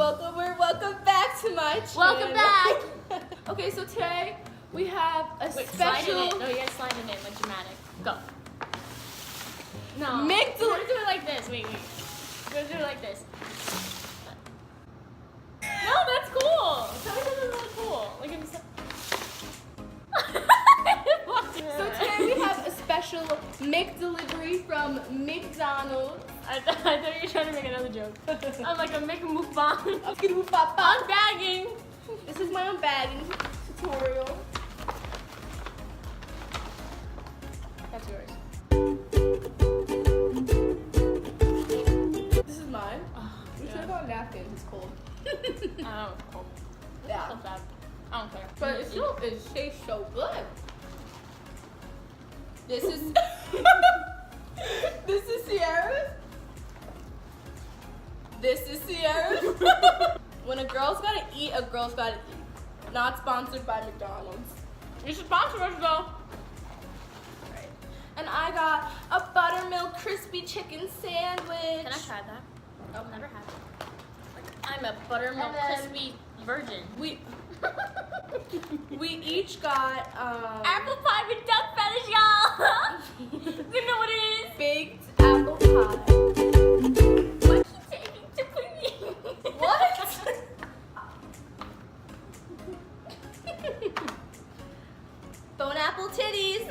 Welcome back to my channel. Welcome back. Okay, so today we have a special. Slide in it. No, you gotta slide it in like dramatic. Go. No. We're gonna do it like this. Wait. We're gonna do it like this. No, that's cool. Tell me something really cool. Like So today we have a special McDelivery from McDonald's. I thought you were trying to make another joke. I'm like a McMUKBAng. Unbagging. This is my unbagging tutorial. That's yours. This is mine. We should have got napkins. It's cold. I don't know. It's cold. Yeah. So bad. I don't care. But it tastes so good. This is this is Sierra's. This is Sierra's. When a girl's gotta eat, a girl's gotta eat. Not sponsored by McDonald's. You should sponsor us though. Right. And I got a buttermilk crispy chicken sandwich. Can I try that? I've never had it. Like, I'm a buttermilk crispy virgin. We each got apple pie with duck feathers, y'all. You know what it is? Baked apple pie. Why keep taking to put me? What? Bone apple titties.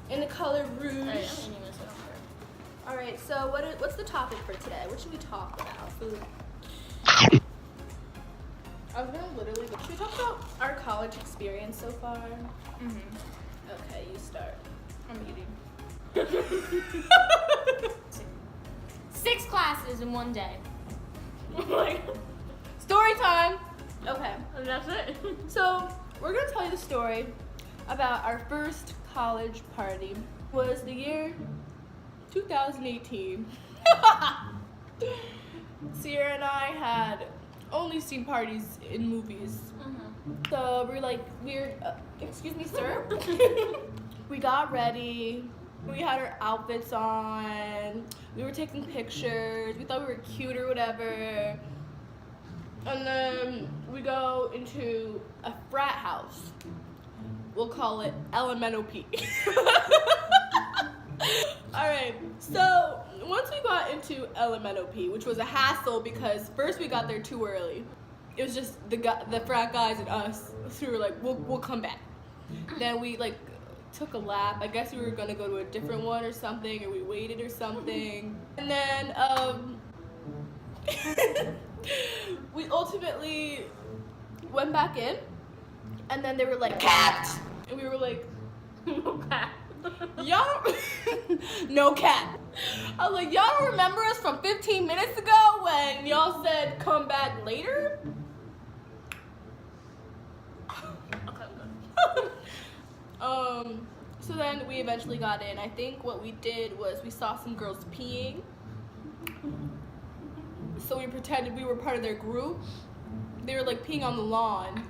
In the color rouge. Alright, so what's the topic for today? What should we talk about? Food. I was gonna literally go. Should we talk about our college experience so far? Okay, you start. I'm eating. 6 classes in one day. Story time! Okay. And that's it. So, we're gonna tell you the story about our first college party. It was the year 2018. Sierra and I had only seen parties in movies. So we're excuse me, sir. We got ready. We had our outfits on. We were taking pictures. We thought we were cute or whatever. And then we go into a frat house. We'll call it Elemental P. Alright, so once we got into Elemental P, which was a hassle because first we got there too early. It was just the frat guys and us. So we were like, we'll come back. Then we took a lap. I guess we were gonna go to a different one or something, or we waited or something. And then we ultimately went back in, and then they were like, "Cat!" And we were like, No cat. y'all no cat. I was like, y'all don't remember us from 15 minutes ago when y'all said come back later? So then we eventually got in. I think what we did was we saw some girls peeing. So we pretended we were part of their group. They were peeing on the lawn.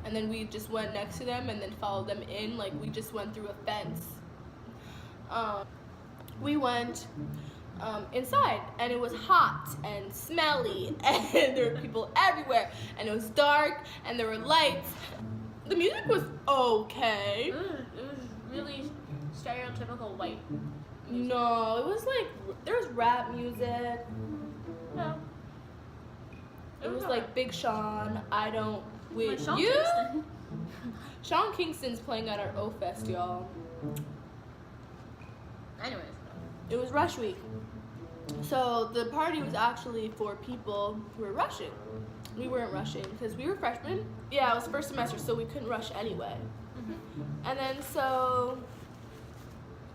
And then we just went next to them and then followed them in. We just went through a fence. We went inside, and it was hot and smelly, and there were people everywhere, and it was dark, and there were lights. The music was okay. It was really stereotypical white music. No, it was there was rap music. No. It was Big Sean, I Don't With Sean You. Kingston. Sean Kingston's playing at our O-Fest, y'all. Anyways. It was rush week. So the party was actually for people who were rushing. We weren't rushing because we were freshmen. Yeah, it was first semester, so we couldn't rush anyway. And then so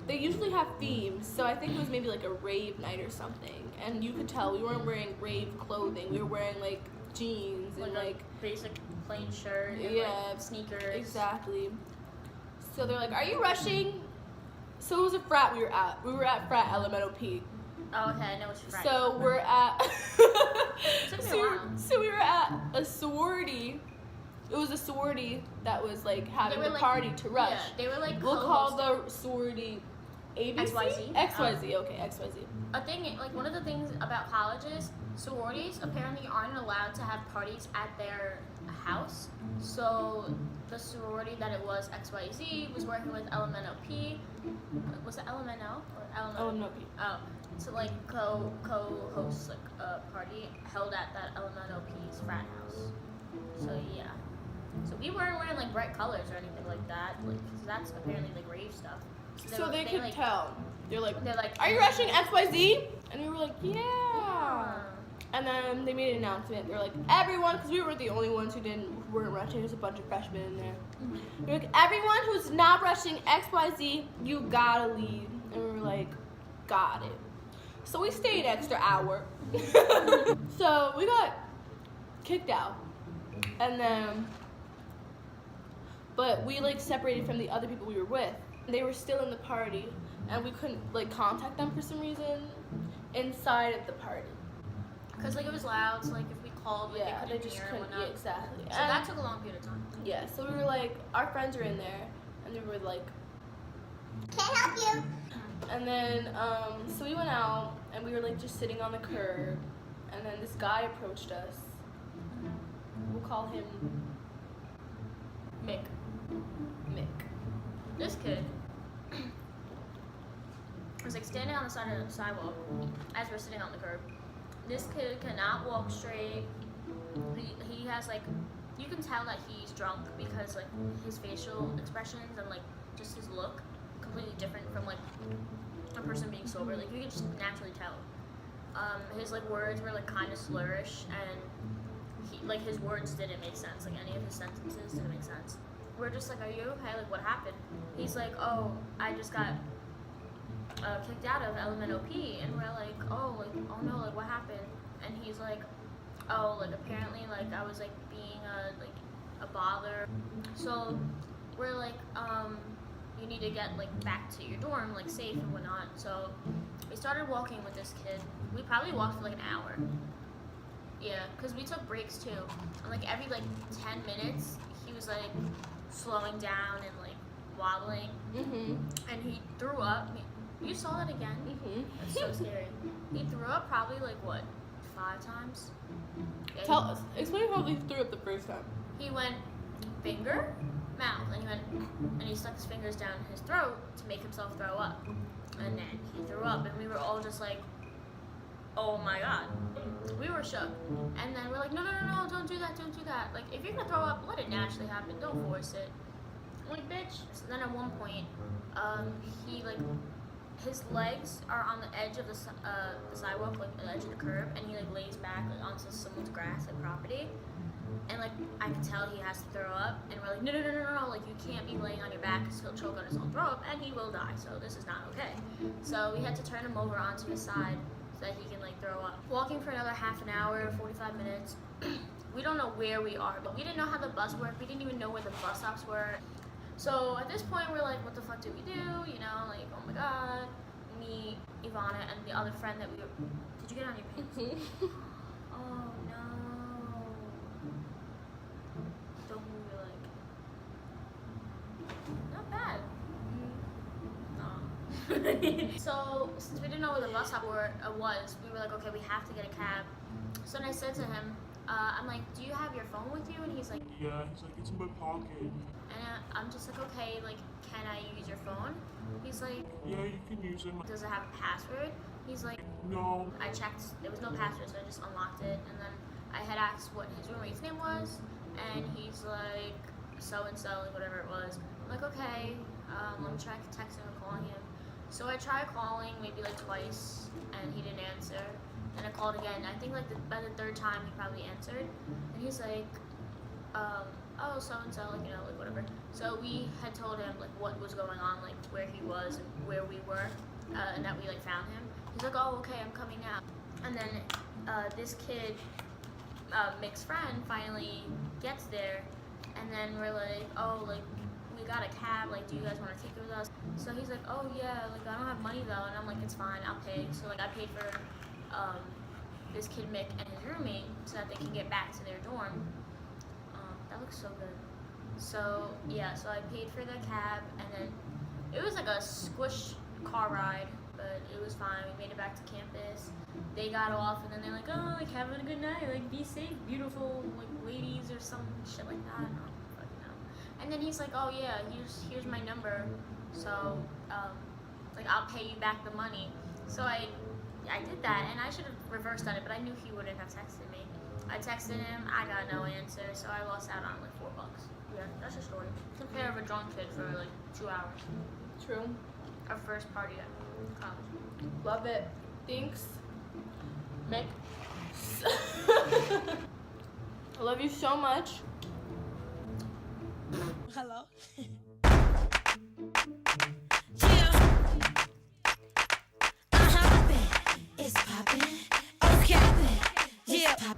they usually have themes. So I think it was maybe a rave night or something. And you could tell we weren't wearing rave clothing. We were wearing jeans and basic plain shirt and sneakers. Exactly. So they're like, "Are you rushing?" So it was a frat we were at. We were at frat Elemental P. Oh, okay, I know what you're right. So we're at so we were at a sorority. It was a sorority that was having the party to rush. Yeah, they were We'll call the sorority ABC? XYZ. XYZ, okay, XYZ. A thing, like one of the things about colleges, sororities apparently aren't allowed to have parties at their house. So the sorority that it was XYZ was working with LMNOP. Was it LMNO or LMNOP. Oh, to like co-host like a party held at that LMNOP's frat house. So yeah. So we weren't wearing like bright colors or anything like that. Like 'cause that's apparently like rave stuff. So they could like, tell. They're like, are you rushing XYZ? And we were like, yeah. Yeah. And then they made an announcement. They're like, everyone, because we were the only ones who weren't rushing. There's a bunch of freshmen in there. They're like, everyone who's not rushing XYZ, you gotta leave. And we were like, got it. So we stayed extra hour. So we got kicked out. And then, but we like separated from the other people we were with. They were still in the party, and we couldn't like contact them for some reason inside of the party. Cause like it was loud, so like if we called, like Yeah, they they couldn't just hear couldn't. and Yeah, whatnot. exactly. So that took a long period of time. Yeah, so we were like, our friends are in there, and they were like, Can't help you. and then so we went out, and we were like just sitting on the curb, and then this guy approached us. We'll call him Mick. This kid was like standing on the side of the sidewalk as we're sitting on the curb. This kid cannot walk straight. He has like, you can tell that he's drunk because like his facial expressions and like just his look completely different from like a person being sober. Like you can just naturally tell. His like words were like kind of slurish, and he, like his words didn't make sense. Like any of his sentences didn't make sense. We're just like, are you okay? Like what happened? He's like, oh, I just got kicked out of LMNOP, and we're like, oh no, like what happened? And he's like, oh, like apparently like I was like being a bother. So we're like, you need to get like back to your dorm like safe and whatnot. So we started walking with this kid. We probably walked for like an hour. Yeah, because we took breaks too. And like every like 10 minutes, he was like slowing down and like wobbling. And he threw up. You saw that again? That's so scary. He threw up probably like what, 5 times? Yeah, Tell us. Explain how they threw up the first time. He went finger, mouth, and he went, and he stuck his fingers down his throat to make himself throw up. And then he threw up, and we were all just like, oh my god. We were shook. And then we're like, no, don't do that. Like, if you're gonna throw up, let it naturally happen. Don't force it. I'm like, bitch. So then at one point, he like, his legs are on the edge of the sidewalk, like the edge of the curb, and he like lays back like onto someone's grass, like property. And like I can tell he has to throw up, and we're like, no, like you can't be laying on your back because he'll choke on his own throw up and he will die. So this is not okay. So we had to turn him over onto his side so that he can like throw up. Walking for another half an hour, 45 minutes. We don't know where we are, but we didn't know how the bus worked. We didn't even know where the bus stops were. So at this point, we're like, what the fuck do we do? You know, like, oh my god. Me, Ivanah, and the other friend that we were. Did you get on your pants? Oh no. Don't move your leg. Not bad. No. So, since we didn't know where the bus stop was, we were like, okay, we have to get a cab. So then I said to him, I'm like, do you have your phone with you? And he's like, yeah, he's like, it's in my pocket. and I'm just like, okay, like, can I use your phone? He's like, Yeah, you can use it. does it have a password? He's like, No. I checked, there was no password, so I just unlocked it, and then I had asked what his roommate's name was, and he's like, so-and-so, like whatever it was. I'm like, okay, let me try texting or calling him. So I tried calling maybe like twice, and he didn't answer. And I called again. I think like by the 3rd time he probably answered, and he's like, oh, so-and-so, like, you know, like whatever. So we had told him like what was going on, like where he was and where we were, and that we like found him. He's like, oh, okay, I'm coming now. And then this kid, Mick's friend, finally gets there, and then we're like, oh, like, we got a cab, like, do you guys want to take it with us? So he's like, oh yeah, like, I don't have money though, and I'm like, it's fine, I'll pay. So like, I paid for this kid Mick and his roommate so that they can get back to their dorm. That looks so good. So yeah, so I paid for the cab, and then it was like a squish car ride, but it was fine. We made it back to campus. They got off, and then they're like, oh, like having a good night, like be safe, beautiful like ladies or some shit like that. I don't fucking know. And then he's like, oh yeah, here's my number, so like I'll pay you back the money. So I did that, and I should have reversed on it, but I knew he wouldn't have texted me. I texted him, I got no answer, so I lost out on like $4. Yeah, that's a story. Took care of a drunk kid for like 2 hours. True. Our first party at college. Love it. Thanks, Mick. I love you so much. Hello. Yeah. It's poppin'. Okay. Yeah.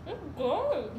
It's good.